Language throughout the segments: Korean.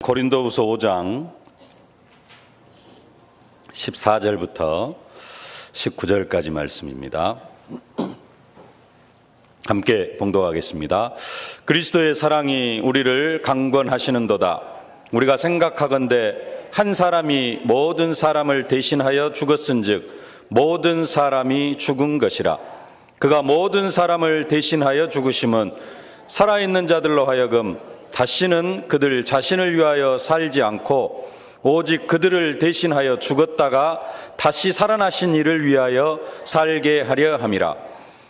고린도후서 5장 14절부터 19절까지 말씀입니다. 함께 봉독하겠습니다. 그리스도의 사랑이 우리를 강권하시는도다. 우리가 생각하건대 한 사람이 모든 사람을 대신하여 죽었은즉 모든 사람이 죽은 것이라. 그가 모든 사람을 대신하여 죽으심은 살아있는 자들로 하여금 다시는 그들 자신을 위하여 살지 않고 오직 그들을 대신하여 죽었다가 다시 살아나신 이를 위하여 살게 하려 함이라.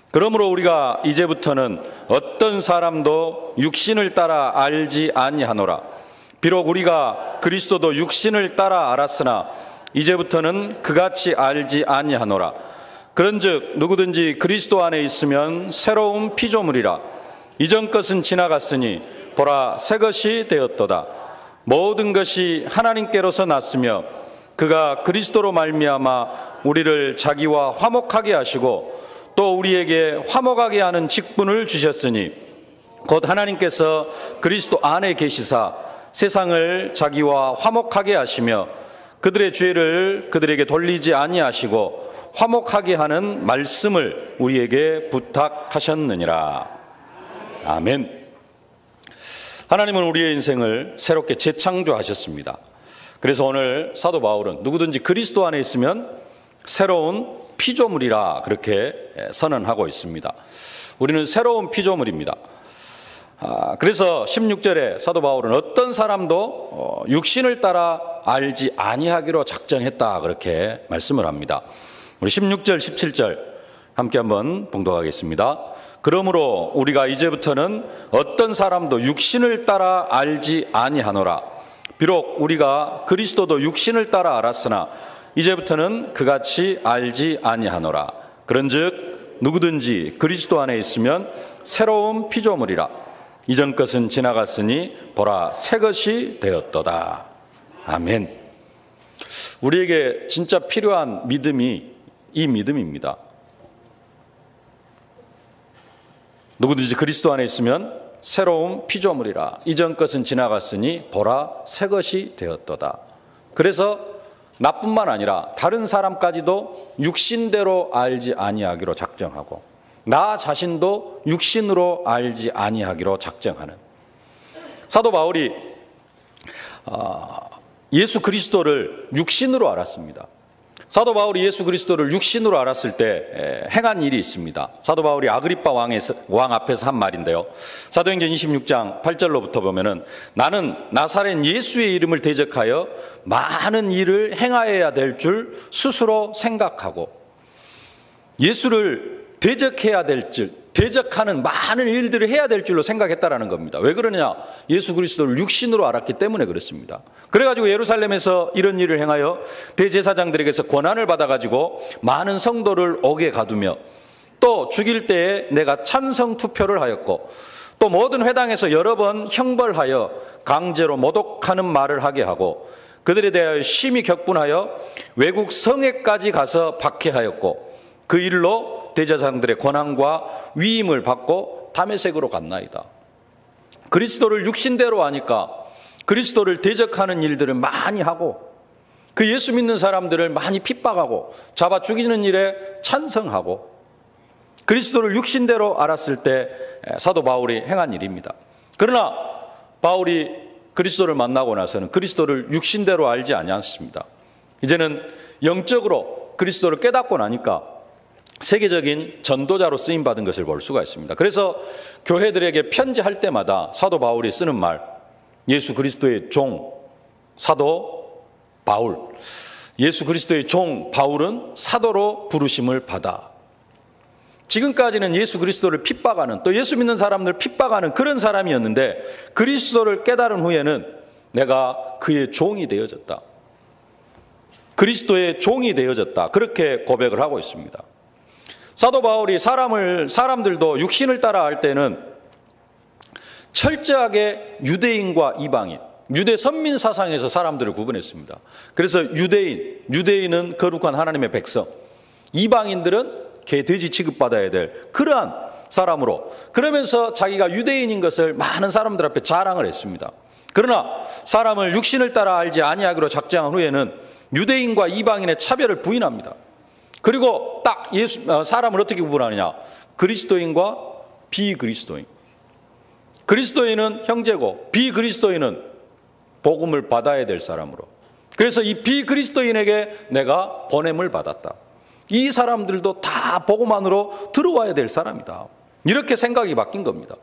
그러므로 우리가 이제부터는 어떤 사람도 육신을 따라 알지 아니하노라. 비록 우리가 그리스도도 육신을 따라 알았으나 이제부터는 그같이 알지 아니하노라. 그런즉 누구든지 그리스도 안에 있으면 새로운 피조물이라. 이전 것은 지나갔으니 보라 새 것이 되었도다. 모든 것이 하나님께로서 났으며 그가 그리스도로 말미암아 우리를 자기와 화목하게 하시고 또 우리에게 화목하게 하는 직분을 주셨으니 곧 하나님께서 그리스도 안에 계시사 세상을 자기와 화목하게 하시며 그들의 죄를 그들에게 돌리지 아니하시고 화목하게 하는 말씀을 우리에게 부탁하셨느니라. 아멘. 하나님은 우리의 인생을 새롭게 재창조하셨습니다. 그래서 오늘 사도 바울은 누구든지 그리스도 안에 있으면 새로운 피조물이라 그렇게 선언하고 있습니다. 우리는 새로운 피조물입니다. 그래서 16절에 사도 바울은 어떤 사람도 육신을 따라 알지 아니하기로 작정했다 그렇게 말씀을 합니다. 우리 16절 17절 함께 한번 봉독하겠습니다. 그러므로 우리가 이제부터는 어떤 사람도 육신을 따라 알지 아니하노라. 비록 우리가 그리스도도 육신을 따라 알았으나 이제부터는 그같이 알지 아니하노라. 그런즉 누구든지 그리스도 안에 있으면 새로운 피조물이라. 이전 것은 지나갔으니 보라 새 것이 되었도다. 아멘. 우리에게 진짜 필요한 믿음이 이 믿음입니다. 누구든지 그리스도 안에 있으면 새로운 피조물이라. 이전 것은 지나갔으니 보라 새 것이 되었도다. 그래서 나뿐만 아니라 다른 사람까지도 육신대로 알지 아니하기로 작정하고 나 자신도 육신으로 알지 아니하기로 작정하는 사도 바울이 예수 그리스도를 육신으로 알았습니다. 사도 바울이 예수 그리스도를 육신으로 알았을 때 행한 일이 있습니다. 사도 바울이 아그리빠 왕 앞에서 한 말인데요. 사도행전 26장 8절로부터 보면은 나는 나사렛 예수의 이름을 대적하여 많은 일을 행하여야 될 줄 스스로 생각하고 예수를 대적해야 될 줄, 대적하는 많은 일들을 해야 될 줄로 생각했다라는 겁니다. 왜 그러냐? 예수 그리스도를 육신으로 알았기 때문에 그렇습니다. 그래가지고 예루살렘에서 이런 일을 행하여 대제사장들에게서 권한을 받아가지고 많은 성도를 옥에 가두며 또 죽일 때에 내가 찬성 투표를 하였고 또 모든 회당에서 여러 번 형벌하여 강제로 모독하는 말을 하게 하고 그들에 대하여 심히 격분하여 외국 성에까지 가서 박해하였고 그 일로 대제사장들의 권한과 위임을 받고 다메섹으로 갔나이다. 그리스도를 육신대로 아니까 그리스도를 대적하는 일들을 많이 하고 그 예수 믿는 사람들을 많이 핍박하고 잡아 죽이는 일에 찬성하고 그리스도를 육신대로 알았을 때 사도 바울이 행한 일입니다. 그러나 바울이 그리스도를 만나고 나서는 그리스도를 육신대로 알지 않았습니다. 이제는 영적으로 그리스도를 깨닫고 나니까 세계적인 전도자로 쓰임받은 것을 볼 수가 있습니다. 그래서 교회들에게 편지할 때마다 사도 바울이 쓰는 말, 예수 그리스도의 종 사도 바울, 예수 그리스도의 종 바울은 사도로 부르심을 받아. 지금까지는 예수 그리스도를 핍박하는 또 예수 믿는 사람들 핍박하는 그런 사람이었는데 그리스도를 깨달은 후에는 내가 그의 종이 되어졌다. 그리스도의 종이 되어졌다. 그렇게 고백을 하고 있습니다. 사도 바울이 사람들도 육신을 따라 할 때는 철저하게 유대인과 이방인, 유대 선민 사상에서 사람들을 구분했습니다. 그래서 유대인은 거룩한 하나님의 백성, 이방인들은 개, 돼지 취급받아야 될 그러한 사람으로, 그러면서 자기가 유대인인 것을 많은 사람들 앞에 자랑을 했습니다. 그러나 사람을 육신을 따라 알지 아니하기로 작정한 후에는 유대인과 이방인의 차별을 부인합니다. 그리고 딱 사람을 어떻게 구분하느냐? 그리스도인과 비그리스도인. 그리스도인은 형제고 비그리스도인은 복음을 받아야 될 사람으로. 그래서 이 비그리스도인에게 내가 보냄을 받았다. 이 사람들도 다 복음 안으로 들어와야 될 사람이다. 이렇게 생각이 바뀐 겁니다.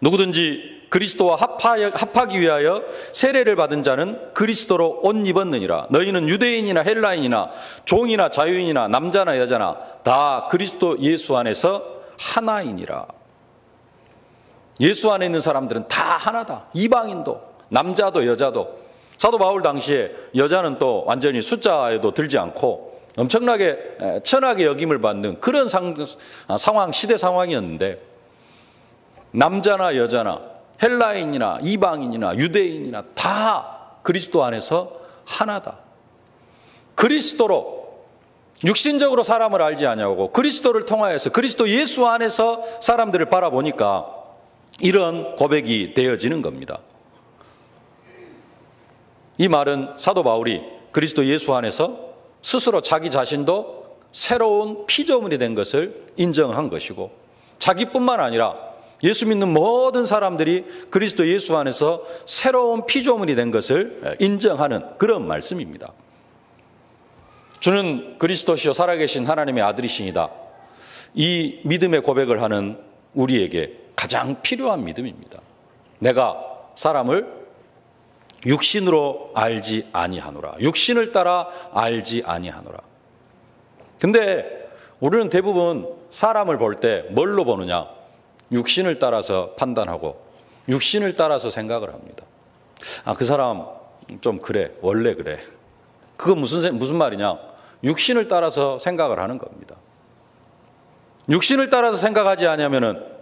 누구든지 그리스도와 합하기 위하여 세례를 받은 자는 그리스도로 옷 입었느니라. 너희는 유대인이나 헬라인이나 종이나 자유인이나 남자나 여자나 다 그리스도 예수 안에서 하나이니라. 예수 안에 있는 사람들은 다 하나다. 이방인도 남자도 여자도. 사도 바울 당시에 여자는 또 완전히 숫자에도 들지 않고 엄청나게 천하게 여김을 받는 그런 상황, 시대 상황이었는데 남자나 여자나 헬라인이나 이방인이나 유대인이나 다 그리스도 안에서 하나다. 그리스도로 육신적으로 사람을 알지 아니하고 그리스도를 통하여서 그리스도 예수 안에서 사람들을 바라보니까 이런 고백이 되어지는 겁니다. 이 말은 사도 바울이 그리스도 예수 안에서 스스로 자기 자신도 새로운 피조물이 된 것을 인정한 것이고 자기뿐만 아니라 예수 믿는 모든 사람들이 그리스도 예수 안에서 새로운 피조물이 된 것을 인정하는 그런 말씀입니다. 주는 그리스도시요 살아계신 하나님의 아들이시니다. 이 믿음의 고백을 하는 우리에게 가장 필요한 믿음입니다. 내가 사람을 육신으로 알지 아니하노라. 육신을 따라 알지 아니하노라. 근데 우리는 대부분 사람을 볼 때 뭘로 보느냐? 육신을 따라서 판단하고 육신을 따라서 생각을 합니다. 아, 그 사람 좀 그래. 원래 그래. 그거 무슨 말이냐? 육신을 따라서 생각을 하는 겁니다. 육신을 따라서 생각하지 않으면은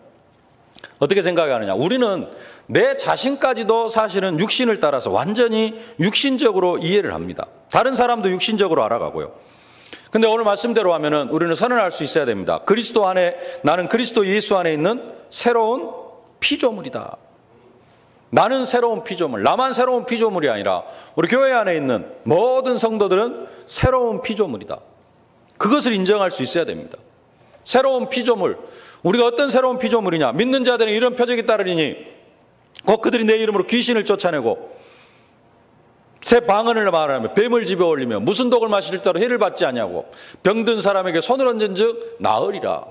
어떻게 생각하느냐? 우리는 내 자신까지도 사실은 육신을 따라서 완전히 육신적으로 이해를 합니다. 다른 사람도 육신적으로 알아가고요. 근데 오늘 말씀대로 하면은 우리는 선언할 수 있어야 됩니다. 그리스도 안에, 나는 그리스도 예수 안에 있는 새로운 피조물이다. 나는 새로운 피조물, 나만 새로운 피조물이 아니라 우리 교회 안에 있는 모든 성도들은 새로운 피조물이다. 그것을 인정할 수 있어야 됩니다. 새로운 피조물. 우리가 어떤 새로운 피조물이냐? 믿는 자들은 이런 표적이 따르리니 곧 그들이 내 이름으로 귀신을 쫓아내고 새 방언을 말하며 뱀을 집어 올리며 무슨 독을 마실 자로 해를 받지 아니하고 병든 사람에게 손을 얹은즉 나으리라.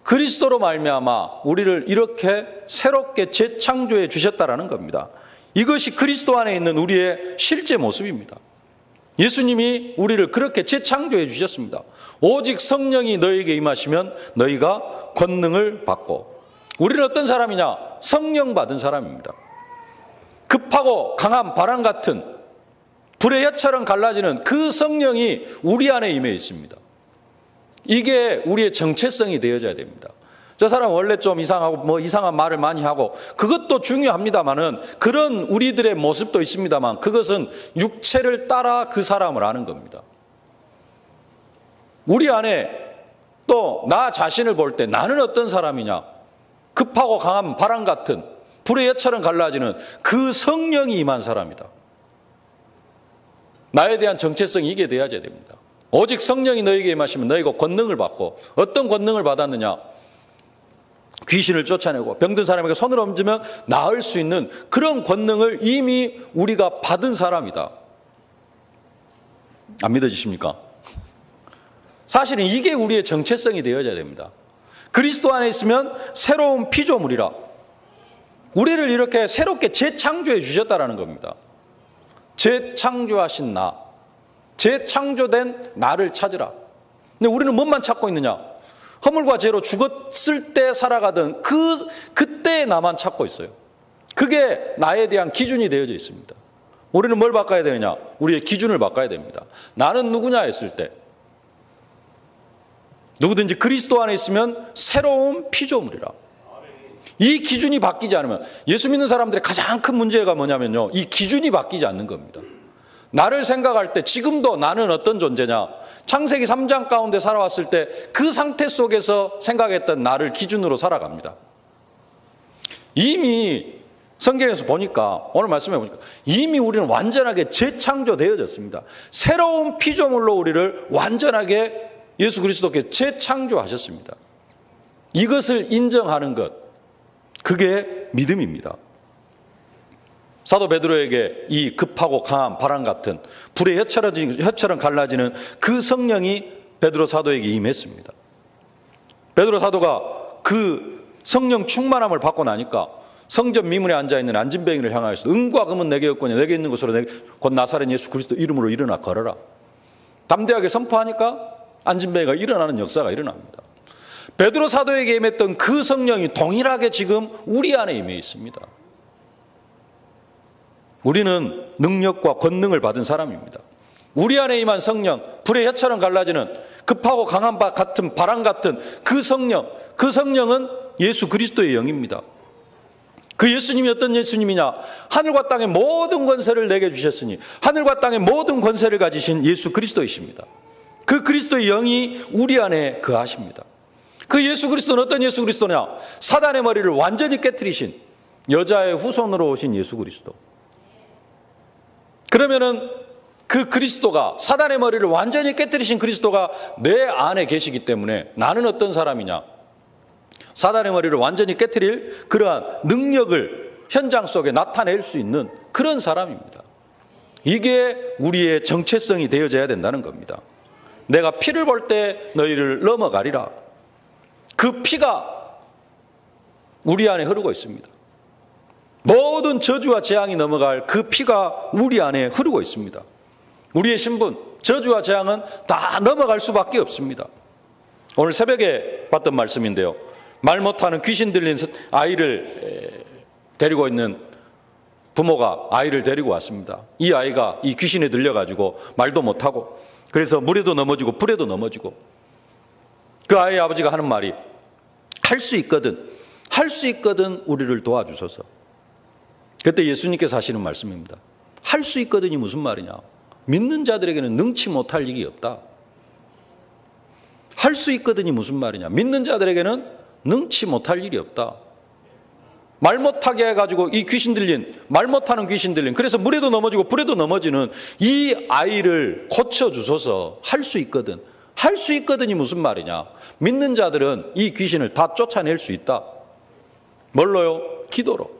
그리스도로 말미암아 우리를 이렇게 새롭게 재창조해 주셨다라는 겁니다. 이것이 그리스도 안에 있는 우리의 실제 모습입니다. 예수님이 우리를 그렇게 재창조해 주셨습니다. 오직 성령이 너희에게 임하시면 너희가 권능을 받고. 우리는 어떤 사람이냐? 성령 받은 사람입니다. 급하고 강한 바람 같은 불의 혀처럼 갈라지는 그 성령이 우리 안에 임해 있습니다. 이게 우리의 정체성이 되어져야 됩니다. 저 사람 원래 좀 이상하고 이상한 말을 많이 하고 그것도 중요합니다만은 그런 우리들의 모습도 있습니다만 그것은 육체를 따라 그 사람을 아는 겁니다. 우리 안에 또 나 자신을 볼 때 나는 어떤 사람이냐? 급하고 강한 바람 같은 불의 혀처럼 갈라지는 그 성령이 임한 사람이다. 나에 대한 정체성이 이게 되어야 됩니다. 오직 성령이 너에게 임하시면 너희가 권능을 받고 어떤 권능을 받았느냐? 귀신을 쫓아내고 병든 사람에게 손을 얹으면 나을 수 있는 그런 권능을 이미 우리가 받은 사람이다. 안 믿어지십니까? 사실은 이게 우리의 정체성이 되어야 됩니다. 그리스도 안에 있으면 새로운 피조물이라. 우리를 이렇게 새롭게 재창조해 주셨다라는 겁니다. 재창조하신 나, 재창조된 나를 찾으라. 근데 우리는 뭐만 찾고 있느냐? 허물과 죄로 죽었을 때 살아가던 그때의 나만 찾고 있어요. 그게 나에 대한 기준이 되어져 있습니다. 우리는 뭘 바꿔야 되느냐? 우리의 기준을 바꿔야 됩니다. 나는 누구냐 했을 때 누구든지 그리스도 안에 있으면 새로운 피조물이라. 이 기준이 바뀌지 않으면 예수 믿는 사람들의 가장 큰 문제가 뭐냐면요. 이 기준이 바뀌지 않는 겁니다. 나를 생각할 때 지금도 나는 어떤 존재냐. 창세기 3장 가운데 살아왔을 때 그 상태 속에서 생각했던 나를 기준으로 살아갑니다. 이미 성경에서 보니까, 오늘 말씀해 보니까 이미 우리는 완전하게 재창조되어졌습니다. 새로운 피조물로 우리를 완전하게 예수 그리스도께 재창조하셨습니다. 이것을 인정하는 것, 그게 믿음입니다. 사도 베드로에게 이 급하고 강한 바람 같은 불의 혀처럼 갈라지는 그 성령이 베드로 사도에게 임했습니다. 베드로 사도가 그 성령 충만함을 받고 나니까 성전 미문에 앉아있는 안진뱅이를 향하여서 은과 금은 내게 없거니 내게 있는 것으로 곧 나사렛 예수 그리스도 이름으로 일어나 걸어라. 담대하게 선포하니까 안진뱅이가 일어나는 역사가 일어납니다. 베드로 사도에게 임했던 그 성령이 동일하게 지금 우리 안에 임해 있습니다. 우리는 능력과 권능을 받은 사람입니다. 우리 안에 임한 성령, 불의 혀처럼 갈라지는 급하고 강한 같은 바람 같은 그 성령은 예수 그리스도의 영입니다. 그 예수님이 어떤 예수님이냐? 하늘과 땅의 모든 권세를 내게 주셨으니 하늘과 땅의 모든 권세를 가지신 예수 그리스도이십니다. 그 그리스도의 영이 우리 안에 거하십니다. 그 예수 그리스도는 어떤 예수 그리스도냐? 사단의 머리를 완전히 깨트리신 여자의 후손으로 오신 예수 그리스도. 그러면은 그 그리스도가, 사단의 머리를 완전히 깨트리신 그리스도가 내 안에 계시기 때문에 나는 어떤 사람이냐? 사단의 머리를 완전히 깨트릴 그러한 능력을 현장 속에 나타낼 수 있는 그런 사람입니다. 이게 우리의 정체성이 되어져야 된다는 겁니다. 내가 피를 볼 때 너희를 넘어가리라. 그 피가 우리 안에 흐르고 있습니다. 모든 저주와 재앙이 넘어갈 그 피가 우리 안에 흐르고 있습니다. 우리의 신분, 저주와 재앙은 다 넘어갈 수밖에 없습니다. 오늘 새벽에 봤던 말씀인데요. 말 못하는 귀신 들린 아이를 데리고 있는 부모가 아이를 데리고 왔습니다. 이 아이가 이 귀신에 들려가지고 말도 못하고 그래서 물에도 넘어지고 불에도 넘어지고 그 아이의 아버지가 하는 말이 할 수 있거든 우리를 도와주소서. 그때 예수님께서 하시는 말씀입니다. 할 수 있거든이 무슨 말이냐? 믿는 자들에게는 능치 못할 일이 없다. 할 수 있거든이 무슨 말이냐? 믿는 자들에게는 능치 못할 일이 없다. 말 못하게 해가지고 이 귀신 들린, 말 못하는 귀신 들린, 그래서 물에도 넘어지고 불에도 넘어지는 이 아이를 고쳐주소서. 할 수 있거든. 할 수 있거든이 무슨 말이냐? 믿는 자들은 이 귀신을 다 쫓아낼 수 있다. 뭘로요? 기도로.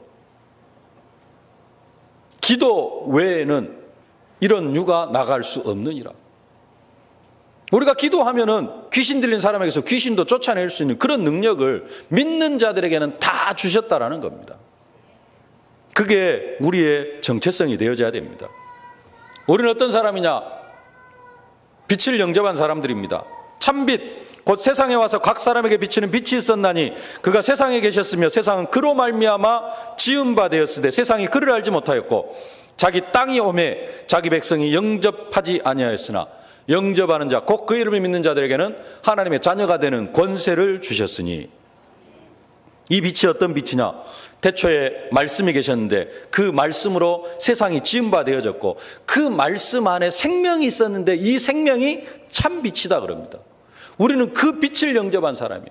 기도 외에는 이런 유가 나갈 수 없느니라. 우리가 기도하면은 귀신 들린 사람에게서 귀신도 쫓아낼 수 있는 그런 능력을 믿는 자들에게는 다 주셨다라는 겁니다. 그게 우리의 정체성이 되어져야 됩니다. 우리는 어떤 사람이냐? 빛을 영접한 사람들입니다. 참빛, 곧 세상에 와서 각 사람에게 비치는 빛이 있었나니 그가 세상에 계셨으며 세상은 그로 말미암아 지은 바 되었으되 세상이 그를 알지 못하였고 자기 땅이 오매 자기 백성이 영접하지 아니하였으나 영접하는 자, 곧 그 이름을 믿는 자들에게는 하나님의 자녀가 되는 권세를 주셨으니. 이 빛이 어떤 빛이냐? 태초에 말씀이 계셨는데 그 말씀으로 세상이 지은 바 되어졌고 그 말씀 안에 생명이 있었는데 이 생명이 참 빛이다 그럽니다. 우리는 그 빛을 영접한 사람이에요.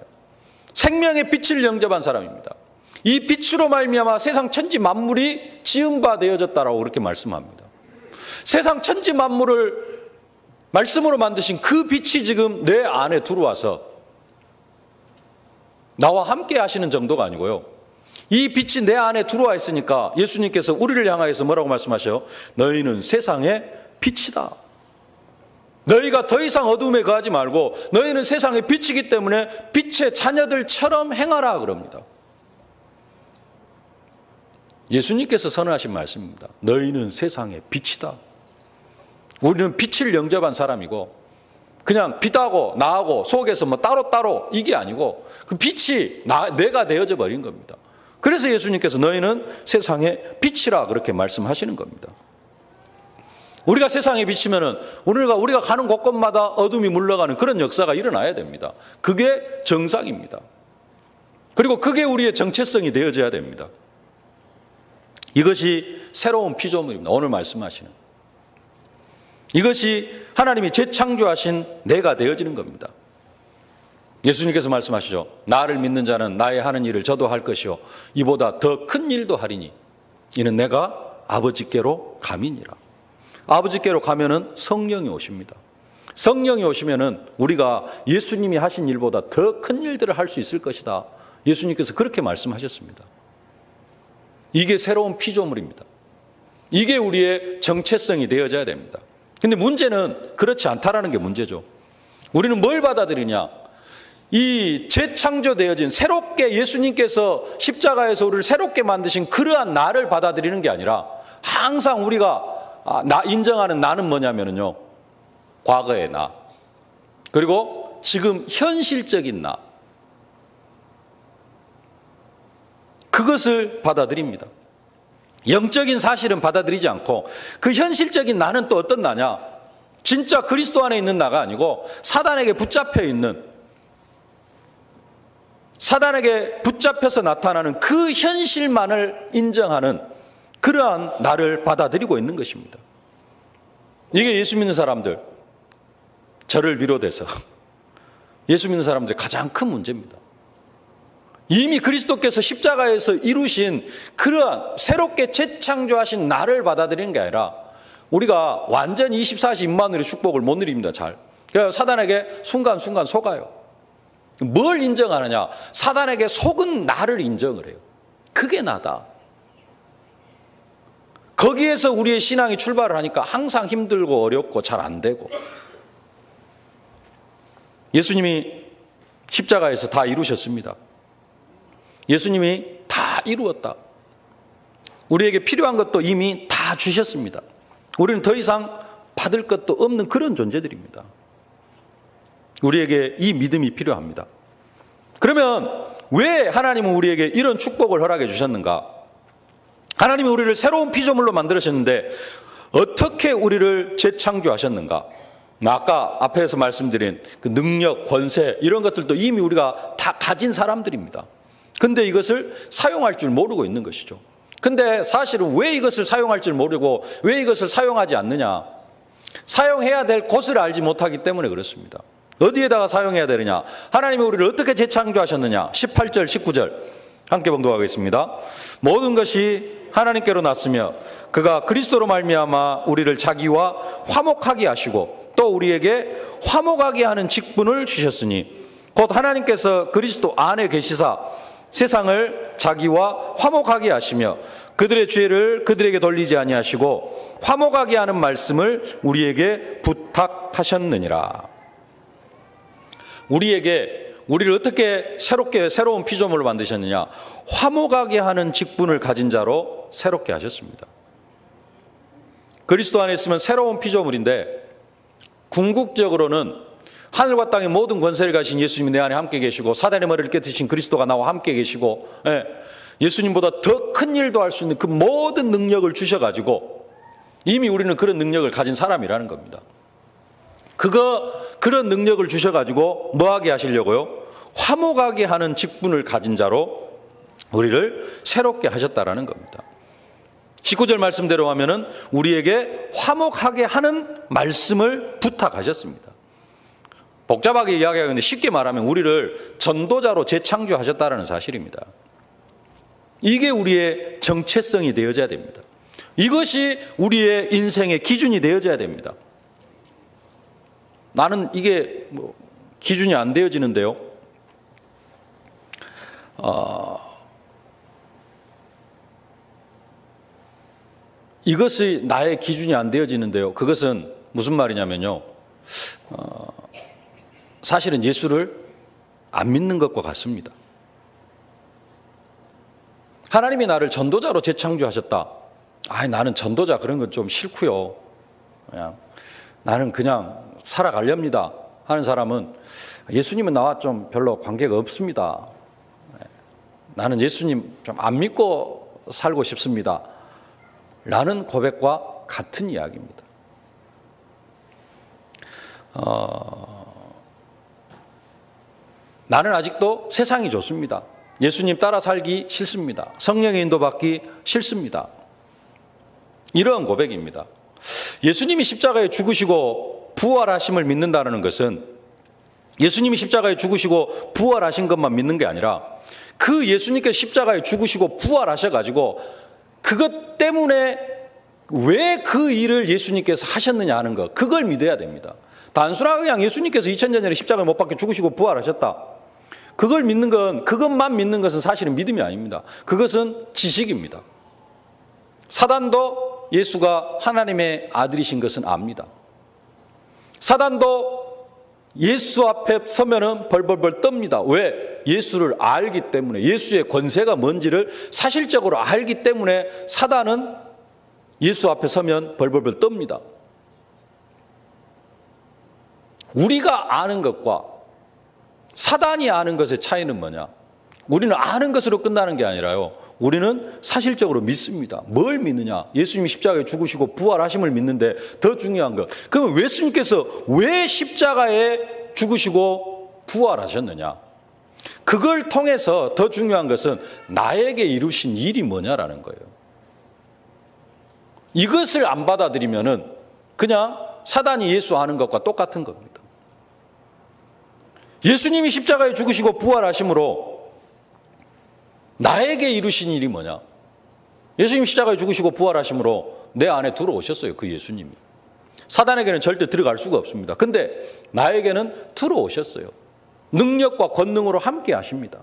생명의 빛을 영접한 사람입니다. 이 빛으로 말미암아 세상 천지 만물이 지은 바 되어졌다라고 그렇게 말씀합니다. 세상 천지 만물을 말씀으로 만드신 그 빛이 지금 내 안에 들어와서 나와 함께 하시는 정도가 아니고요. 이 빛이 내 안에 들어와 있으니까 예수님께서 우리를 향하여서 뭐라고 말씀하셔요? 너희는 세상의 빛이다. 너희가 더 이상 어둠에 거하지 말고 너희는 세상의 빛이기 때문에 빛의 자녀들처럼 행하라 그럽니다. 예수님께서 선언하신 말씀입니다. 너희는 세상의 빛이다. 우리는 빛을 영접한 사람이고 그냥 빛하고 나하고 속에서 뭐 따로따로 이게 아니고 그 빛이 내가 되어져 버린 겁니다. 그래서 예수님께서 너희는 세상의 빛이라 그렇게 말씀하시는 겁니다. 우리가 세상에 비치면은 우리가 가는 곳곳마다 어둠이 물러가는 그런 역사가 일어나야 됩니다. 그게 정상입니다. 그리고 그게 우리의 정체성이 되어져야 됩니다. 이것이 새로운 피조물입니다. 오늘 말씀하시는. 이것이 하나님이 재창조하신 내가 되어지는 겁니다. 예수님께서 말씀하시죠. 나를 믿는 자는 나의 하는 일을 저도 할 것이요 이보다 더 큰 일도 하리니. 이는 내가 아버지께로 가미니라. 아버지께로 가면은 성령이 오십니다. 성령이 오시면은 우리가 예수님이 하신 일보다 더 큰 일들을 할 수 있을 것이다. 예수님께서 그렇게 말씀하셨습니다. 이게 새로운 피조물입니다. 이게 우리의 정체성이 되어져야 됩니다. 근데 문제는 그렇지 않다라는 게 문제죠. 우리는 뭘 받아들이냐? 이 재창조되어진 새롭게 예수님께서 십자가에서 우리를 새롭게 만드신 그러한 나를 받아들이는 게 아니라 항상 우리가 인정하는 나는 뭐냐면요. 과거의 나. 그리고 지금 현실적인 나. 그것을 받아들입니다. 영적인 사실은 받아들이지 않고 그 현실적인 나는 또 어떤 나냐? 진짜 그리스도 안에 있는 나가 아니고 사단에게 붙잡혀 있는, 사단에게 붙잡혀서 나타나는 그 현실만을 인정하는 그러한 나를 받아들이고 있는 것입니다. 이게 예수 믿는 사람들, 저를 비롯해서 예수 믿는 사람들의 가장 큰 문제입니다. 이미 그리스도께서 십자가에서 이루신 그러한 새롭게 재창조하신 나를 받아들이는 게 아니라 우리가 완전히 24시 임마누엘의 축복을 못 누립니다. 잘. 그래서 사단에게 순간순간 속아요. 뭘 인정하느냐? 사단에게 속은 나를 인정을 해요. 그게 나다. 거기에서 우리의 신앙이 출발을 하니까 항상 힘들고 어렵고 잘 안 되고. 예수님이 십자가에서 다 이루셨습니다. 예수님이 다 이루었다. 우리에게 필요한 것도 이미 다 주셨습니다. 우리는 더 이상 받을 것도 없는 그런 존재들입니다. 우리에게 이 믿음이 필요합니다. 그러면 왜 하나님은 우리에게 이런 축복을 허락해 주셨는가? 하나님이 우리를 새로운 피조물로 만들으셨는데 어떻게 우리를 재창조하셨는가? 아까 앞에서 말씀드린 그 능력, 권세 이런 것들도 이미 우리가 다 가진 사람들입니다. 근데 이것을 사용할 줄 모르고 있는 것이죠. 근데 사실은 왜 이것을 사용할 줄 모르고 왜 이것을 사용하지 않느냐? 사용해야 될 곳을 알지 못하기 때문에 그렇습니다. 어디에다가 사용해야 되느냐? 하나님이 우리를 어떻게 재창조하셨느냐? 18절, 19절 함께 봉독하겠습니다. 모든 것이 하나님께로 났으며 그가 그리스도로 말미암아 우리를 자기와 화목하게 하시고 또 우리에게 화목하게 하는 직분을 주셨으니 곧 하나님께서 그리스도 안에 계시사 세상을 자기와 화목하게 하시며 그들의 죄를 그들에게 돌리지 아니하시고 화목하게 하는 말씀을 우리에게 부탁하셨느니라. 우리를 어떻게 새로운 피조물로 만드셨느냐? 화목하게 하는 직분을 가진 자로 새롭게 하셨습니다. 그리스도 안에 있으면 새로운 피조물인데 궁극적으로는 하늘과 땅의 모든 권세를 가진 예수님이 내 안에 함께 계시고 사단의 머리를 깨뜨리신 그리스도가 나와 함께 계시고 예수님보다 더 큰 일도 할 수 있는 그 모든 능력을 주셔가지고 이미 우리는 그런 능력을 가진 사람이라는 겁니다. 그런 능력을 주셔가지고 뭐하게 하시려고요? 화목하게 하는 직분을 가진 자로 우리를 새롭게 하셨다라는 겁니다. 19절 말씀대로 하면은 우리에게 화목하게 하는 말씀을 부탁하셨습니다. 복잡하게 이야기하는데 쉽게 말하면 우리를 전도자로 재창조하셨다는 사실입니다. 이게 우리의 정체성이 되어져야 됩니다. 이것이 우리의 인생의 기준이 되어져야 됩니다. 나는 이게 기준이 안 되어지는데요. 이것이 나의 기준이 안 되어지는데요. 그것은 무슨 말이냐면요. 사실은 예수를 안 믿는 것과 같습니다. 하나님이 나를 전도자로 재창조하셨다. 나는 전도자 그런 건 좀 싫고요. 나는 그냥 살아가렵니다 하는 사람은 예수님은 나와 좀 별로 관계가 없습니다. 나는 예수님 좀 안 믿고 살고 싶습니다. 라는 고백과 같은 이야기입니다. 나는 아직도 세상이 좋습니다. 예수님 따라 살기 싫습니다. 성령의 인도받기 싫습니다. 이러한 고백입니다. 예수님이 십자가에 죽으시고 부활하심을 믿는다는 것은 예수님이 십자가에 죽으시고 부활하신 것만 믿는 게 아니라 그 예수님께서 십자가에 죽으시고 부활하셔가지고 그 그것 때문에 왜 그 일을 예수님께서 하셨느냐 하는 것, 그걸 믿어야 됩니다. 단순하게 그냥 예수님께서 2000년 전에 십자가에 못 박혀 죽으시고 부활하셨다, 그걸 믿는 건, 그것만 믿는 것은 사실은 믿음이 아닙니다. 그것은 지식입니다. 사단도 예수가 하나님의 아들이신 것은 압니다. 사단도 예수 앞에 서면은 벌벌벌 떱니다. 왜? 예수를 알기 때문에, 예수의 권세가 뭔지를 사실적으로 알기 때문에 사단은 예수 앞에 서면 벌벌벌 떱니다. 우리가 아는 것과 사단이 아는 것의 차이는 뭐냐? 우리는 아는 것으로 끝나는 게 아니라요, 우리는 사실적으로 믿습니다. 뭘 믿느냐? 예수님이 십자가에 죽으시고 부활하심을 믿는데 더 중요한 것, 그러면 예수님께서 왜 십자가에 죽으시고 부활하셨느냐? 그걸 통해서 더 중요한 것은 나에게 이루신 일이 뭐냐라는 거예요. 이것을 안 받아들이면은 그냥 사단이 예수 아는 것과 똑같은 겁니다. 예수님이 십자가에 죽으시고 부활하심으로 나에게 이루신 일이 뭐냐? 예수님 십자가에 죽으시고 부활하심으로 내 안에 들어오셨어요, 그 예수님이. 사단에게는 절대 들어갈 수가 없습니다. 근데 나에게는 들어오셨어요. 능력과 권능으로 함께 하십니다.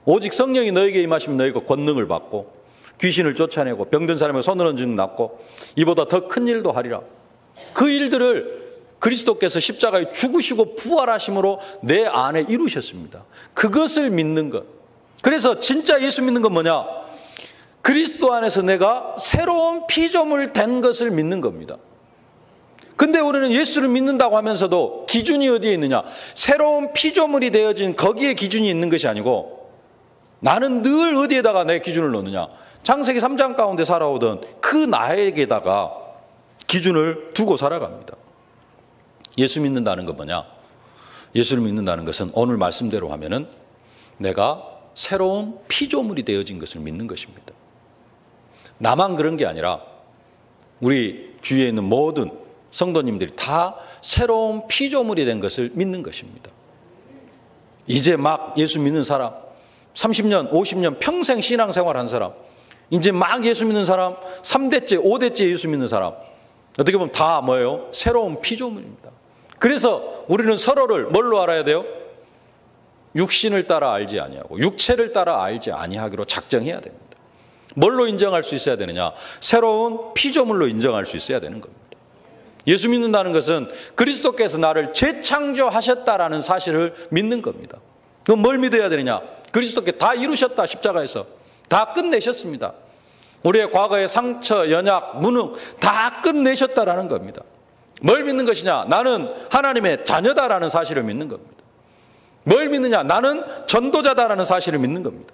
오직 성령이 너에게 임하시면 너희가 권능을 받고 귀신을 쫓아내고 병든 사람의 손을 얹은 낫고 이보다 더 큰 일도 하리라. 그 일들을 그리스도께서 십자가에 죽으시고 부활하심으로 내 안에 이루셨습니다. 그것을 믿는 것. 그래서 진짜 예수 믿는 건 뭐냐? 그리스도 안에서 내가 새로운 피조물 된 것을 믿는 겁니다. 근데 우리는 예수를 믿는다고 하면서도 기준이 어디에 있느냐? 새로운 피조물이 되어진 거기에 기준이 있는 것이 아니고 나는 늘 어디에다가 내 기준을 놓느냐? 창세기 3장 가운데 살아오던 그 나에게다가 기준을 두고 살아갑니다. 예수 믿는다는 건 뭐냐? 예수를 믿는다는 것은 오늘 말씀대로 하면은 내가 새로운 피조물이 되어진 것을 믿는 것입니다. 나만 그런 게 아니라 우리 주위에 있는 모든 성도님들이 다 새로운 피조물이 된 것을 믿는 것입니다. 이제 막 예수 믿는 사람, 30년, 50년 평생 신앙생활한 사람, 이제 막 예수 믿는 사람, 3대째, 5대째 예수 믿는 사람, 어떻게 보면 다 뭐예요? 새로운 피조물입니다. 그래서 우리는 서로를 뭘로 알아야 돼요? 육신을 따라 알지 아니하고 육체를 따라 알지 아니하기로 작정해야 됩니다. 뭘로 인정할 수 있어야 되느냐? 새로운 피조물로 인정할 수 있어야 되는 겁니다. 예수 믿는다는 것은 그리스도께서 나를 재창조하셨다라는 사실을 믿는 겁니다. 그럼 뭘 믿어야 되느냐? 그리스도께 다 이루셨다, 십자가에서. 다 끝내셨습니다. 우리의 과거의 상처, 연약, 무능 다 끝내셨다라는 겁니다. 뭘 믿는 것이냐? 나는 하나님의 자녀다라는 사실을 믿는 겁니다. 뭘 믿느냐? 나는 전도자다라는 사실을 믿는 겁니다.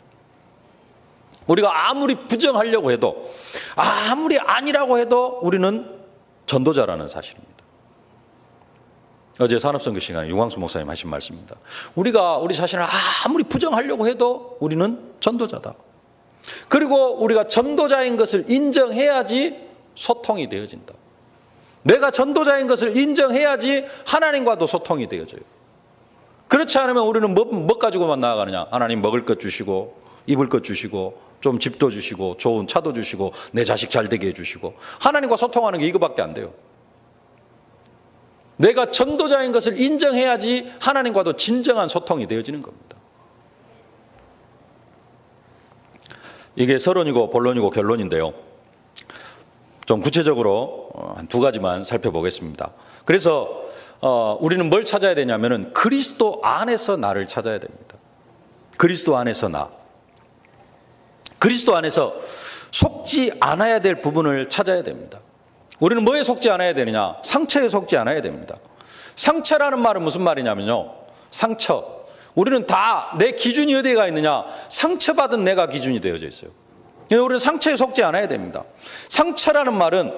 우리가 아무리 부정하려고 해도, 아무리 아니라고 해도 우리는 전도자라는 사실입니다. 어제 산업선교 시간에 유광수 목사님 하신 말씀입니다. 우리가 우리 자신을 아무리 부정하려고 해도 우리는 전도자다. 그리고 우리가 전도자인 것을 인정해야지 소통이 되어진다. 내가 전도자인 것을 인정해야지 하나님과도 소통이 되어져요. 그렇지 않으면 우리는 뭐 가지고만 나아가느냐? 하나님 먹을 것 주시고 입을 것 주시고 좀 집도 주시고 좋은 차도 주시고 내 자식 잘 되게 해주시고, 하나님과 소통하는 게 이거밖에 안 돼요. 내가 전도자인 것을 인정해야지 하나님과도 진정한 소통이 되어지는 겁니다. 이게 서론이고 본론이고 결론인데요, 좀 구체적으로 한 두 가지만 살펴보겠습니다. 그래서 우리는 뭘 찾아야 되냐면은 그리스도 안에서 나를 찾아야 됩니다. 그리스도 안에서 나. 그리스도 안에서 속지 않아야 될 부분을 찾아야 됩니다. 우리는 뭐에 속지 않아야 되느냐? 상처에 속지 않아야 됩니다. 상처라는 말은 무슨 말이냐면요, 상처. 우리는 다 내 기준이 어디에 가 있느냐? 상처받은 내가 기준이 되어져 있어요. 우리는 상처에 속지 않아야 됩니다. 상처라는 말은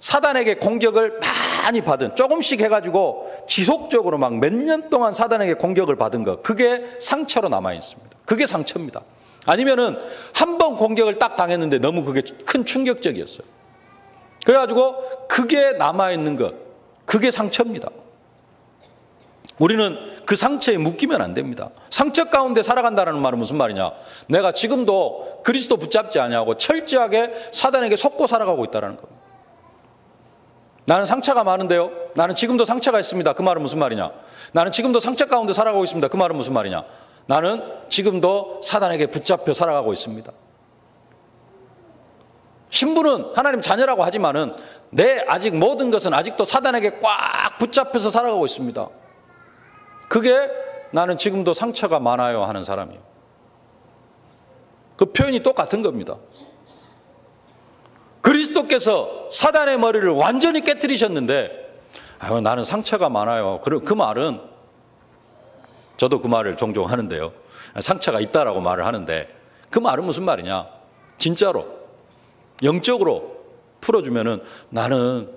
사단에게 공격을 많이 받은, 조금씩 해가지고 지속적으로 막 몇 년 동안 사단에게 공격을 받은 것, 그게 상처로 남아 있습니다. 그게 상처입니다. 아니면은 한 번 공격을 딱 당했는데 너무 그게 큰 충격적이었어요. 그래가지고 그게 남아있는 것, 그게 상처입니다. 우리는 그 상처에 묶이면 안 됩니다. 상처 가운데 살아간다는 말은 무슨 말이냐? 내가 지금도 그리스도 붙잡지 아니하고 철저하게 사단에게 속고 살아가고 있다는 겁니다. 나는 상처가 많은데요. 나는 지금도 상처가 있습니다. 그 말은 무슨 말이냐? 나는 지금도 상처 가운데 살아가고 있습니다. 그 말은 무슨 말이냐? 나는 지금도 사단에게 붙잡혀 살아가고 있습니다. 신부는 하나님 자녀라고 하지만은 내 아직 모든 것은 아직도 사단에게 꽉 붙잡혀서 살아가고 있습니다. 그게 나는 지금도 상처가 많아요 하는 사람이에요. 그 표현이 똑같은 겁니다. 그리스도께서 사단의 머리를 완전히 깨뜨리셨는데 나는 상처가 많아요. 그 말은 저도 그 말을 종종 하는데요. 상처가 있다라고 말을 하는데 그 말은 무슨 말이냐? 진짜로 영적으로 풀어주면은 나는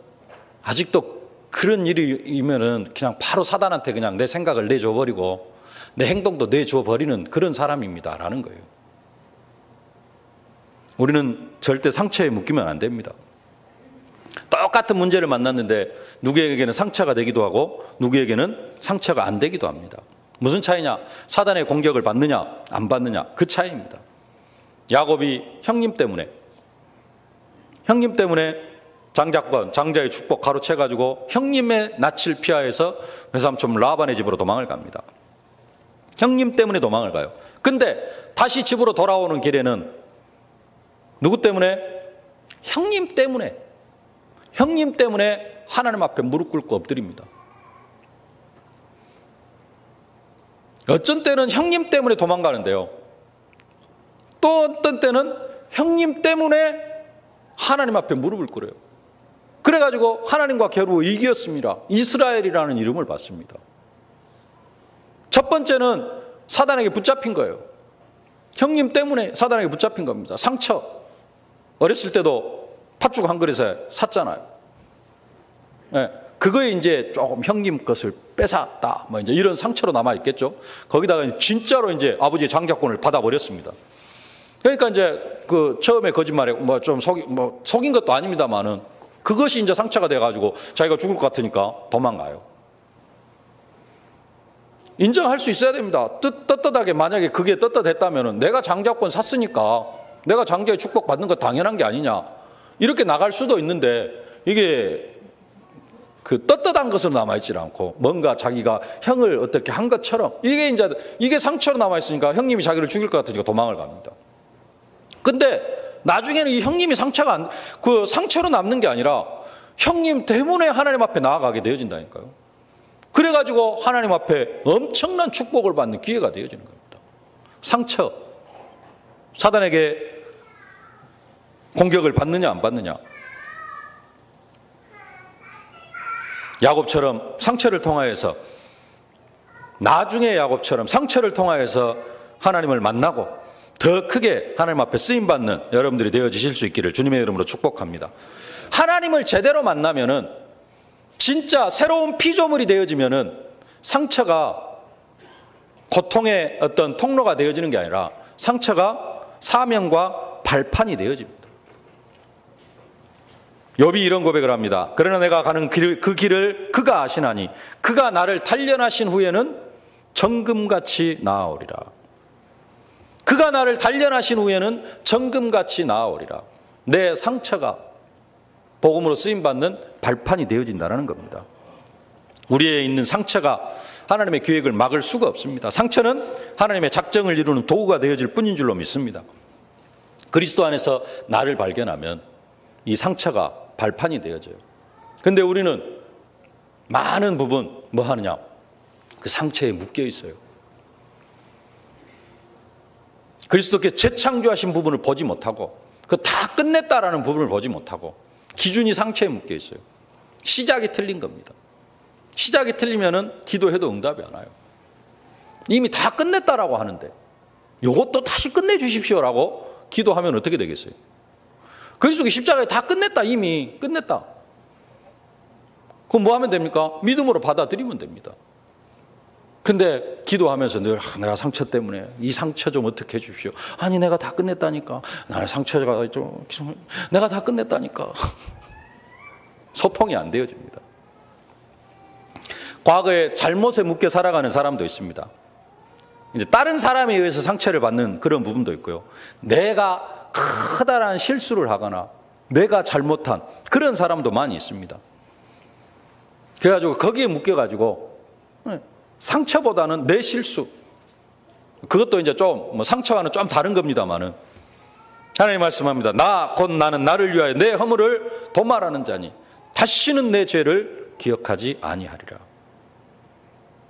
아직도 그런 일이면은 그냥 바로 사단한테 그냥 내 생각을 내줘버리고 내 행동도 내줘버리는 그런 사람입니다라는 거예요. 우리는 절대 상처에 묶이면 안 됩니다. 똑같은 문제를 만났는데 누구에게는 상처가 되기도 하고 누구에게는 상처가 안 되기도 합니다. 무슨 차이냐? 사단의 공격을 받느냐 안 받느냐 그 차이입니다. 야곱이 형님 때문에 장자권, 장자의 축복 가로채가지고 형님의 낯을 피하여서 외삼촌 라반의 집으로 도망을 갑니다. 형님 때문에 도망을 가요. 근데 다시 집으로 돌아오는 길에는 누구 때문에? 형님 때문에 하나님 앞에 무릎 꿇고 엎드립니다. 어쩐 때는 형님 때문에 도망가는데요. 또 어떤 때는 형님 때문에 하나님 앞에 무릎을 꿇어요. 그래가지고 하나님과 겨루 이겼습니다. 이스라엘이라는 이름을 받습니다. 첫 번째는 사단에게 붙잡힌 거예요. 형님 때문에 사단에게 붙잡힌 겁니다. 상처. 어렸을 때도 팥죽 한 그릇에 샀잖아요. 네, 그거에 이제 조금 형님 것을 뺏었다. 뭐 이제 이런 상처로 남아 있겠죠. 거기다가 진짜로 이제 아버지의 장자권을 받아버렸습니다. 그러니까 이제 그 처음에 거짓말에 뭐 좀 속인 것도 아닙니다만은 그것이 이제 상처가 돼가지고 자기가 죽을 것 같으니까 도망가요. 인정할 수 있어야 됩니다. 떳떳하게 만약에 그게 떳떳했다면은 내가 장자권 샀으니까 내가 장자의 축복 받는 거 당연한 게 아니냐. 이렇게 나갈 수도 있는데 이게 그 떳떳한 것으로 남아있지 않고 뭔가 자기가 형을 어떻게 한 것처럼 이게 상처로 남아있으니까 형님이 자기를 죽일 것 같으니까 도망을 갑니다. 근데 나중에는 이 형님이 그 상처로 남는 게 아니라 형님 때문에 하나님 앞에 나아가게 되어진다니까요. 그래가지고 하나님 앞에 엄청난 축복을 받는 기회가 되어지는 겁니다. 상처. 사단에게 공격을 받느냐 안 받느냐. 야곱처럼 상처를 통하여서 나중에 야곱처럼 상처를 통하여서 하나님을 만나고 더 크게 하나님 앞에 쓰임받는 여러분들이 되어지실 수 있기를 주님의 이름으로 축복합니다. 하나님을 제대로 만나면은 진짜 새로운 피조물이 되어지면은 상처가 고통의 어떤 통로가 되어지는 게 아니라 상처가 사명과 발판이 되어집니다. 욥이 이런 고백을 합니다. 그러나 내가 가는 그 길을 그가 아시나니 그가 나를 단련하신 후에는 정금같이 나아오리라. 그가 나를 단련하신 후에는 정금같이 나아오리라. 내 상처가 복음으로 쓰임받는 발판이 되어진다는 겁니다. 우리에 있는 상처가 하나님의 계획을 막을 수가 없습니다. 상처는 하나님의 작정을 이루는 도구가 되어질 뿐인 줄로 믿습니다. 그리스도 안에서 나를 발견하면 이 상처가 발판이 되어져요. 그런데 우리는 많은 부분 뭐 하느냐? 그 상처에 묶여 있어요. 그리스도께서 재창조하신 부분을 보지 못하고 그 다 끝냈다라는 부분을 보지 못하고 기준이 상처에 묶여 있어요. 시작이 틀린 겁니다. 시작이 틀리면은 기도해도 응답이 안 와요. 이미 다 끝냈다라고 하는데 이것도 다시 끝내주십시오라고 기도하면 어떻게 되겠어요? 그리스도의 십자가에 다 끝냈다. 이미 끝냈다. 그럼 뭐 하면 됩니까? 믿음으로 받아들이면 됩니다. 근데 기도하면서 늘 내가 상처 때문에 이 상처 좀 어떻게 해 주십시오. 아니 내가 다 끝냈다니까. 나의 상처가 좀 내가 다 끝냈다니까. 소통이 안 되어집니다. 과거에 잘못에 묶여 살아가는 사람도 있습니다. 이제 다른 사람에 의해서 상처를 받는 그런 부분도 있고요. 내가 커다란 실수를 하거나 내가 잘못한 그런 사람도 많이 있습니다. 그래가지고 거기에 묶여가지고 상처보다는 내 실수, 그것도 이제 좀 상처와는 좀 다른 겁니다만은 하나님 말씀합니다. 곧 나는 나를 위하여 내 허물을 도말하는 자니 다시는 내 죄를 기억하지 아니하리라.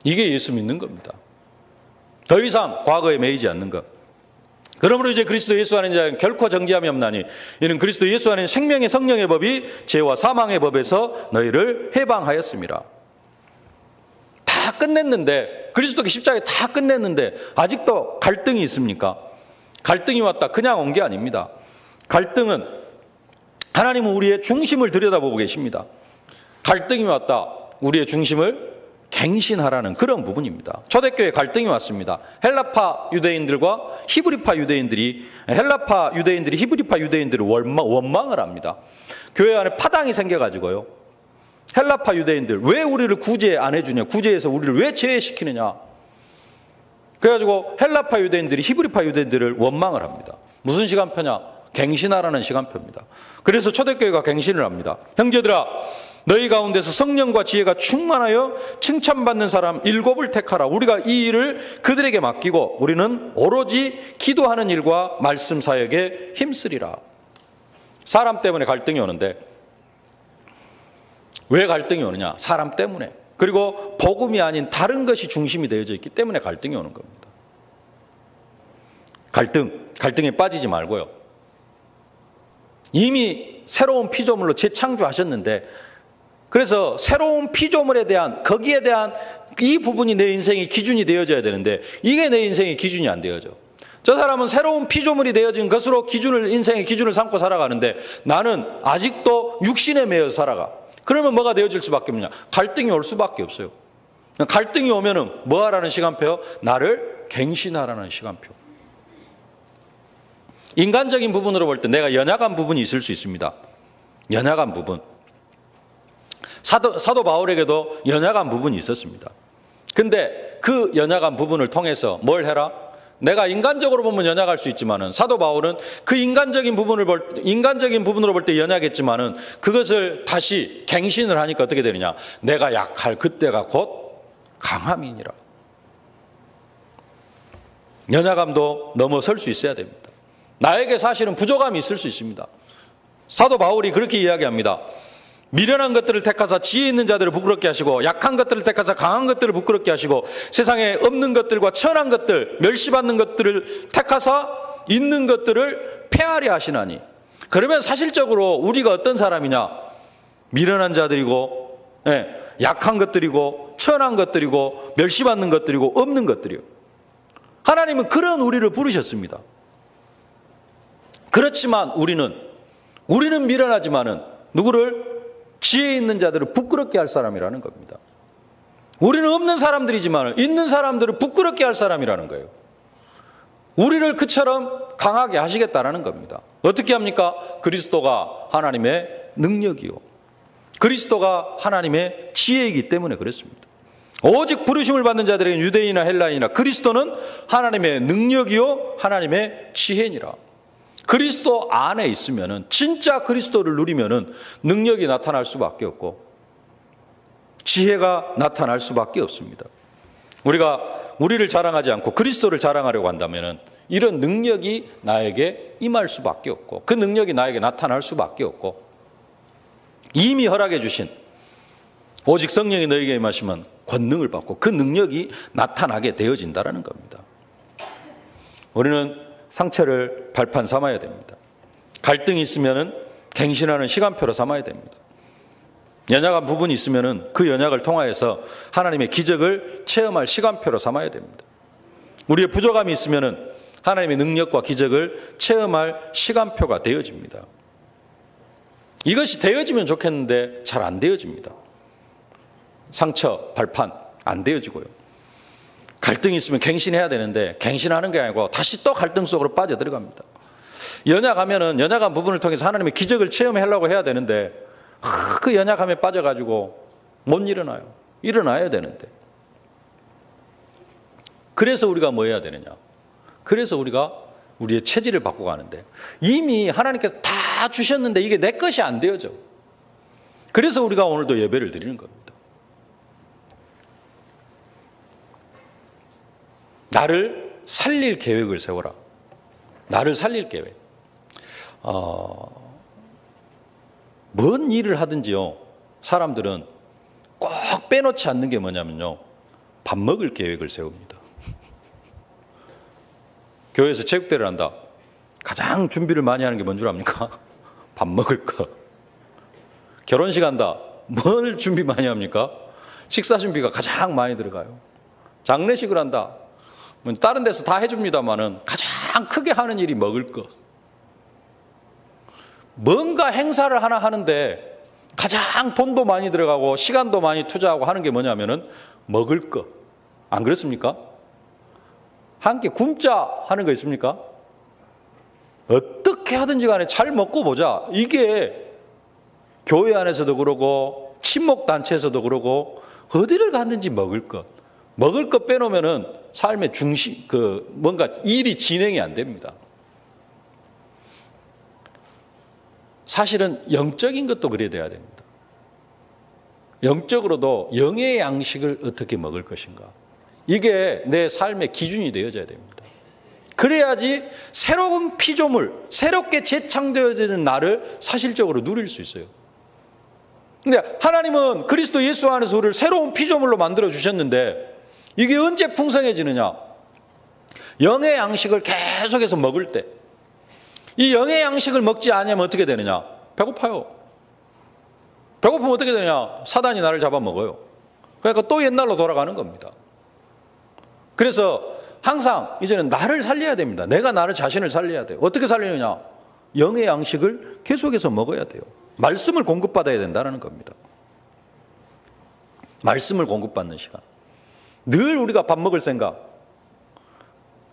이게 예수 믿는 겁니다. 더 이상 과거에 매이지 않는 것. 그러므로 이제 그리스도 예수 안에 자는 결코 정죄함이 없나니 이는 그리스도 예수 안에 생명의 성령의 법이 죄와 사망의 법에서 너희를 해방하였습니다. 다 끝냈는데, 그리스도께 십자가에 다 끝냈는데 아직도 갈등이 있습니까? 갈등이 왔다 그냥 온 게 아닙니다. 갈등은 하나님은 우리의 중심을 들여다보고 계십니다. 갈등이 왔다 우리의 중심을 갱신하라는 그런 부분입니다. 초대교회에 갈등이 왔습니다. 헬라파 유대인들과 히브리파 유대인들이, 헬라파 유대인들이 히브리파 유대인들을 원망을 합니다. 교회 안에 파당이 생겨가지고요. 헬라파 유대인들 왜 우리를 구제 안 해주냐, 구제해서 우리를 왜 제외시키느냐. 그래가지고 헬라파 유대인들이 히브리파 유대인들을 원망을 합니다. 무슨 시간표냐? 갱신하라는 시간표입니다. 그래서 초대교회가 갱신을 합니다. 형제들아, 너희 가운데서 성령과 지혜가 충만하여 칭찬받는 사람 7을 택하라. 우리가 이 일을 그들에게 맡기고 우리는 오로지 기도하는 일과 말씀 사역에 힘쓰리라. 사람 때문에 갈등이 오는데 왜 갈등이 오느냐? 사람 때문에. 그리고 복음이 아닌 다른 것이 중심이 되어져 있기 때문에 갈등이 오는 겁니다. 갈등에 빠지지 말고요. 이미 새로운 피조물로 재창조하셨는데, 그래서 새로운 피조물에 대한, 거기에 대한 이 부분이 내 인생의 기준이 되어져야 되는데 이게 내 인생의 기준이 안 되어져. 저 사람은 새로운 피조물이 되어진 것으로 인생의 기준을 삼고 살아가는데 나는 아직도 육신에 매여 살아가. 그러면 뭐가 되어질 수밖에 없느냐? 갈등이 올 수밖에 없어요. 갈등이 오면은 뭐 하라는 시간표요? 나를 갱신하라는 시간표. 인간적인 부분으로 볼 때 내가 연약한 부분이 있을 수 있습니다. 연약한 부분. 사도 바울에게도 연약한 부분이 있었습니다. 근데 그 연약한 부분을 통해서 뭘 해라? 내가 인간적으로 보면 연약할 수 있지만은 사도 바울은 그 인간적인 부분으로 볼 때 연약했지만은 그것을 다시 갱신을 하니까 어떻게 되느냐? 내가 약할 그때가 곧 강함이니라. 연약함도 넘어설 수 있어야 됩니다. 나에게 사실은 부족함이 있을 수 있습니다. 사도 바울이 그렇게 이야기합니다. 미련한 것들을 택하사 지혜 있는 자들을 부끄럽게 하시고 약한 것들을 택하사 강한 것들을 부끄럽게 하시고 세상에 없는 것들과 천한 것들, 멸시받는 것들을 택하사 있는 것들을 폐하려 하시나니. 그러면 사실적으로 우리가 어떤 사람이냐? 미련한 자들이고, 약한 것들이고, 천한 것들이고, 멸시받는 것들이고, 없는 것들이요. 하나님은 그런 우리를 부르셨습니다. 그렇지만 우리는 미련하지만은 누구를? 지혜 있는 자들을 부끄럽게 할 사람이라는 겁니다. 우리는 없는 사람들이지만 있는 사람들을 부끄럽게 할 사람이라는 거예요. 우리를 그처럼 강하게 하시겠다라는 겁니다. 어떻게 합니까? 그리스도가 하나님의 능력이요, 그리스도가 하나님의 지혜이기 때문에 그렇습니다. 오직 부르심을 받는 자들에게 유대인이나 헬라인이나 그리스도는 하나님의 능력이요 하나님의 지혜니라. 그리스도 안에 있으면은, 진짜 그리스도를 누리면은 능력이 나타날 수밖에 없고 지혜가 나타날 수밖에 없습니다. 우리를 자랑하지 않고 그리스도를 자랑하려고 한다면은 이런 능력이 나에게 임할 수밖에 없고 그 능력이 나에게 나타날 수밖에 없고, 이미 허락해 주신 오직 성령이 너에게 임하시면 권능을 받고 그 능력이 나타나게 되어진다라는 겁니다. 우리는 상처를 발판 삼아야 됩니다. 갈등이 있으면은 갱신하는 시간표로 삼아야 됩니다. 연약한 부분이 있으면은 그 연약을 통하여서 하나님의 기적을 체험할 시간표로 삼아야 됩니다. 우리의 부족함이 있으면은 하나님의 능력과 기적을 체험할 시간표가 되어집니다. 이것이 되어지면 좋겠는데 잘 안 되어집니다. 상처, 발판 안 되어지고요. 갈등이 있으면 갱신해야 되는데 갱신하는 게 아니고 다시 또 갈등 속으로 빠져들어갑니다. 연약하면은 연약한 부분을 통해서 하나님의 기적을 체험하려고 해야 되는데 그 연약함에 빠져가지고 못 일어나요. 일어나야 되는데. 그래서 우리가 뭐 해야 되느냐? 그래서 우리가 우리의 체질을 바꿔가는데 이미 하나님께서 다 주셨는데 이게 내 것이 안 되어져. 그래서 우리가 오늘도 예배를 드리는 겁니다. 나를 살릴 계획을 세워라. 나를 살릴 계획. 뭔 일을 하든지요, 사람들은 꼭 빼놓지 않는 게 뭐냐면요, 밥 먹을 계획을 세웁니다. 교회에서 체육대회를 한다. 가장 준비를 많이 하는 게 뭔 줄 압니까? 밥 먹을 거. 결혼식 한다. 뭘 준비 많이 합니까? 식사 준비가 가장 많이 들어가요. 장례식을 한다. 다른 데서 다 해줍니다만은 가장 크게 하는 일이 먹을 거. 뭔가 행사를 하나 하는데 가장 돈도 많이 들어가고 시간도 많이 투자하고 하는 게 뭐냐면은 먹을 거. 안 그렇습니까? 한 끼 굶자 하는 거 있습니까? 어떻게 하든지 간에 잘 먹고 보자. 이게 교회 안에서도 그러고 친목단체에서도 그러고 어디를 갔든지 먹을 것. 먹을 것 빼놓으면은 삶의 중심, 뭔가 일이 진행이 안 됩니다. 사실은 영적인 것도 그래야 돼야 됩니다. 영적으로도 영의 양식을 어떻게 먹을 것인가. 이게 내 삶의 기준이 되어져야 됩니다. 그래야지 새로운 피조물, 새롭게 재창되어지는 나를 사실적으로 누릴 수 있어요. 근데 하나님은 그리스도 예수 안에서 우리를 새로운 피조물로 만들어 주셨는데 이게 언제 풍성해지느냐? 영의 양식을 계속해서 먹을 때. 이 영의 양식을 먹지 않으면 어떻게 되느냐? 배고파요. 배고프면 어떻게 되느냐? 사단이 나를 잡아먹어요. 그러니까 또 옛날로 돌아가는 겁니다. 그래서 항상 이제는 나를 살려야 됩니다. 내가 나를 자신을 살려야 돼요. 어떻게 살리느냐? 영의 양식을 계속해서 먹어야 돼요. 말씀을 공급받아야 된다는 겁니다. 말씀을 공급받는 시간. 늘 우리가 밥 먹을 생각.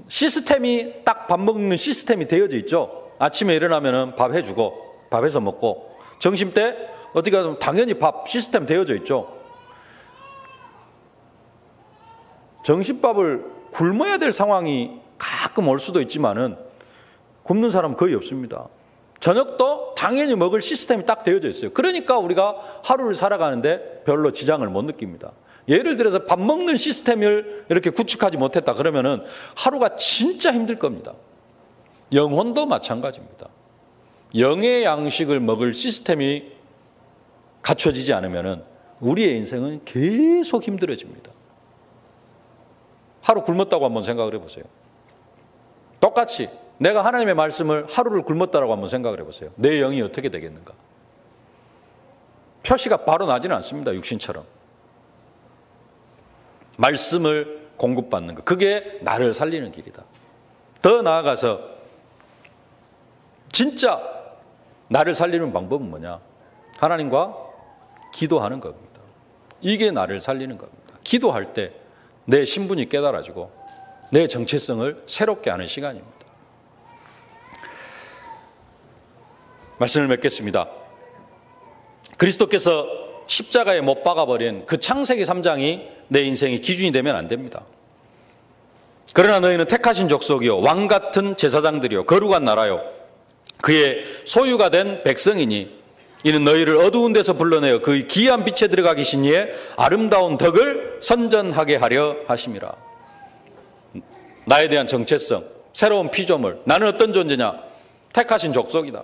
시스템이 딱 밥 먹는 시스템이 되어져 있죠. 아침에 일어나면 밥 해주고 밥 해서 먹고 점심 때 어떻게 하면 당연히 밥 시스템 되어져 있죠. 점심밥을 굶어야 될 상황이 가끔 올 수도 있지만은 굶는 사람은 거의 없습니다. 저녁도 당연히 먹을 시스템이 딱 되어져 있어요. 그러니까 우리가 하루를 살아가는데 별로 지장을 못 느낍니다. 예를 들어서 밥 먹는 시스템을 이렇게 구축하지 못했다 그러면은 하루가 진짜 힘들 겁니다. 영혼도 마찬가지입니다. 영의 양식을 먹을 시스템이 갖춰지지 않으면은 우리의 인생은 계속 힘들어집니다. 하루 굶었다고 한번 생각을 해보세요. 똑같이 내가 하나님의 말씀을 하루를 굶었다라고 한번 생각을 해보세요. 내 영이 어떻게 되겠는가? 표시가 바로 나지는 않습니다. 육신처럼. 말씀을 공급받는 것. 그게 나를 살리는 길이다. 더 나아가서 진짜 나를 살리는 방법은 뭐냐? 하나님과 기도하는 겁니다. 이게 나를 살리는 겁니다. 기도할 때 내 신분이 깨달아지고 내 정체성을 새롭게 하는 시간입니다. 말씀을 맺겠습니다. 그리스도께서 십자가에 못 박아버린 그 창세기 3장이 내 인생의 기준이 되면 안 됩니다. 그러나 너희는 택하신 족속이요 왕같은 제사장들이요 거룩한 나라요 그의 소유가 된 백성이니 이는 너희를 어두운 데서 불러내어 그 기이한 빛에 들어가 계신 이의 아름다운 덕을 선전하게 하려 하심이라. 나에 대한 정체성, 새로운 피조물. 나는 어떤 존재냐? 택하신 족속이다.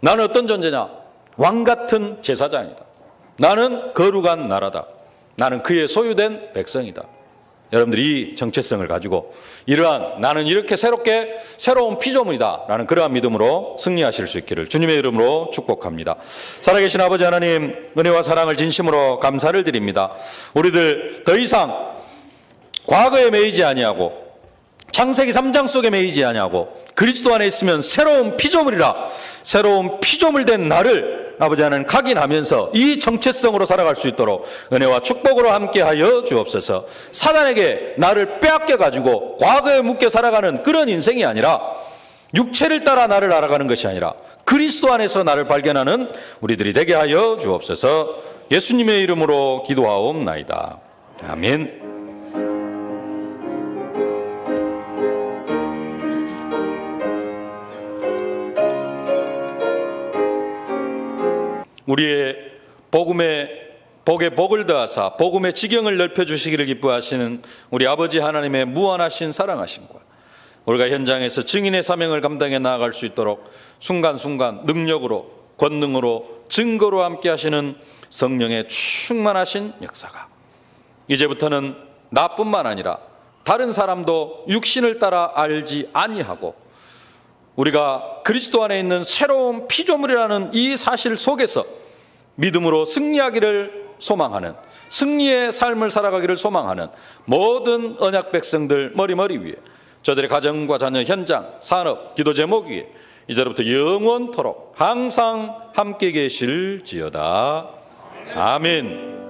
나는 어떤 존재냐? 왕같은 제사장이다. 나는 거룩한 나라다. 나는 그의 소유된 백성이다. 여러분들이 이 정체성을 가지고 이러한 나는 이렇게 새로운 피조물이다 라는 그러한 믿음으로 승리하실 수 있기를 주님의 이름으로 축복합니다. 살아계신 아버지 하나님, 은혜와 사랑을 진심으로 감사를 드립니다. 우리들 더 이상 과거에 매이지 아니하고 창세기 3장 속에 매이지 아니하고 그리스도 안에 있으면 새로운 피조물이라, 새로운 피조물 된 나를 아버지 하나님 각인하면서 이 정체성으로 살아갈 수 있도록 은혜와 축복으로 함께하여 주옵소서. 사단에게 나를 빼앗겨 가지고 과거에 묶여 살아가는 그런 인생이 아니라, 육체를 따라 나를 알아가는 것이 아니라 그리스도 안에서 나를 발견하는 우리들이 되게 하여 주옵소서. 예수님의 이름으로 기도하옵나이다. 아멘. 우리의 복에 복을 더하사 복음의 지경을 넓혀주시기를 기뻐하시는 우리 아버지 하나님의 무한하신 사랑하심과 우리가 현장에서 증인의 사명을 감당해 나아갈 수 있도록 순간순간 능력으로 권능으로 증거로 함께 하시는 성령의 충만하신 역사가 이제부터는 나뿐만 아니라 다른 사람도 육신을 따라 알지 아니하고 우리가 그리스도 안에 있는 새로운 피조물이라는 이 사실 속에서 믿음으로 승리하기를 소망하는, 승리의 삶을 살아가기를 소망하는 모든 언약 백성들 머리머리 위에, 저들의 가정과 자녀, 현장, 산업, 기도 제목 위에 이제부터 영원토록 항상 함께 계실지어다. 아멘.